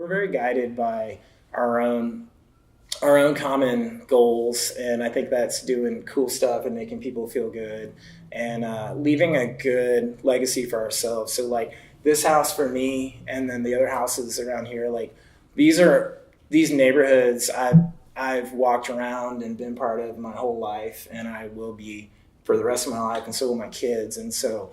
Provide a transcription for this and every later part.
we're very guided by our own common goals, and I think that's doing cool stuff and making people feel good and leaving a good legacy for ourselves. So like this house for me, and then the other houses around here, like these neighborhoods I've walked around and been part of my whole life, and I will be for the rest of my life, and so will my kids. And so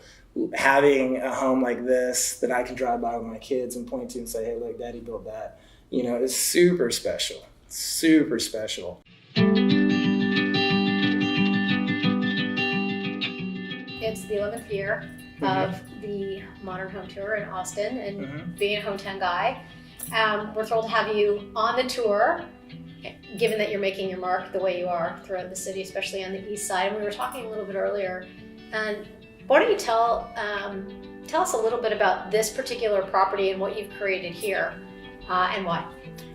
having a home like this that I can drive by with my kids and point to and say, hey, look, Daddy built that, is super special. Super special. It's the 11th year of the Modern Home Tour in Austin, and being a hometown guy, we're thrilled to have you on the tour, given that you're making your mark the way you are throughout the city, especially on the east side. And we were talking a little bit earlier, and why don't you tell us a little bit about this particular property and what you've created here, and why?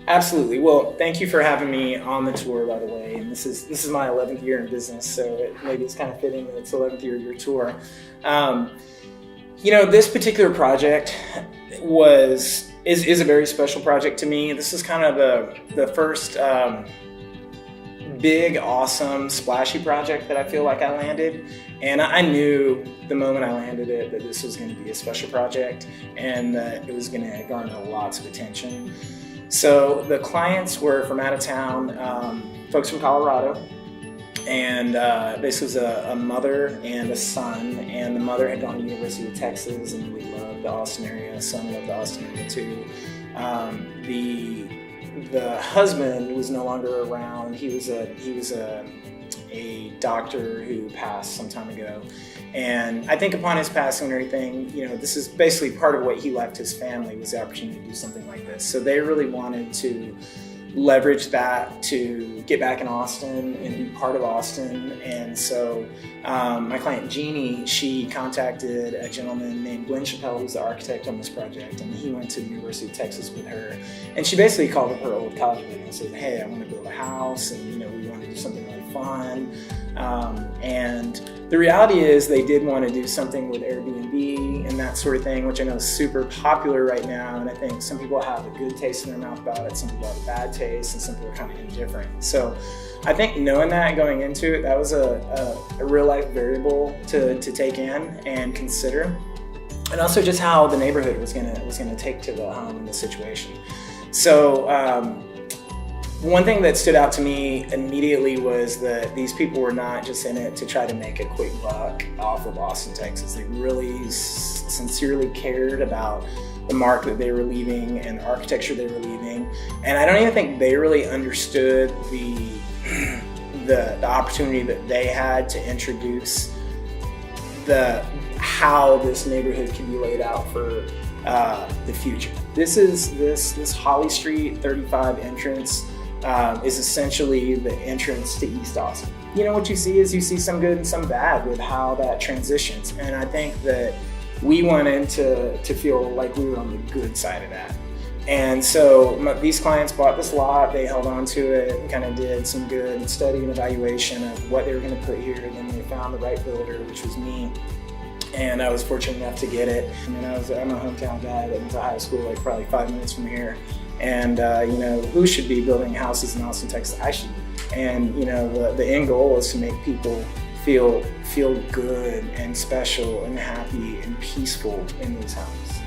Absolutely. Well, thank you for having me on the tour, by the way. And this is my 11th year in business, so maybe it's kind of fitting that it's 11th year of your tour. This particular project is a very special project to me. This is kind of the first big, awesome, splashy project that I feel like I landed. And I knew the moment I landed it that this was going to be a special project and that it was going to garner lots of attention. So the clients were from out of town, folks from Colorado, and this was a mother and a son, and the mother had gone to the University of Texas and really loved the Austin area. The son loved the Austin area too. The husband was no longer around. He was a doctor who passed some time ago. And I think upon his passing and everything, this is basically part of what he left his family, was the opportunity to do something like this. So they really wanted to leverage that to get back in Austin and be part of Austin. And so my client Jeannie, she contacted a gentleman named Glenn Chappelle, who's the architect on this project, and he went to the University of Texas with her. And she basically called up her old college buddy and said, hey, I want to build a house, and we want to do something really fun. And the reality is they did want to do something with Airbnb and that sort of thing, which I know is super popular right now. And I think some people have a good taste in their mouth about it, some people have a bad taste, and some people are kind of indifferent. So I think knowing that going into it, that was a real life variable to take in and consider. And also just how the neighborhood was gonna take to the home in the situation. So one thing that stood out to me immediately was that these people were not just in it to try to make a quick buck off of Austin, Texas. They really sincerely cared about the mark that they were leaving and the architecture they were leaving. And I don't even think they really understood the opportunity that they had to introduce how this neighborhood can be laid out for the future. This Holly Street 35 entrance is essentially the entrance to East Austin. What you see is some good and some bad with how that transitions. And I think that we wanted to feel like we were on the good side of that. And so these clients bought this lot, they held on to it, and kind of did some good study and evaluation of what they were going to put here. And then they found the right builder, which was me. And I was fortunate enough to get it. I'm a hometown guy that went to high school like probably 5 minutes from here. And who should be building houses in Austin, Texas? I should. And the end goal is to make people feel good and special and happy and peaceful in these homes.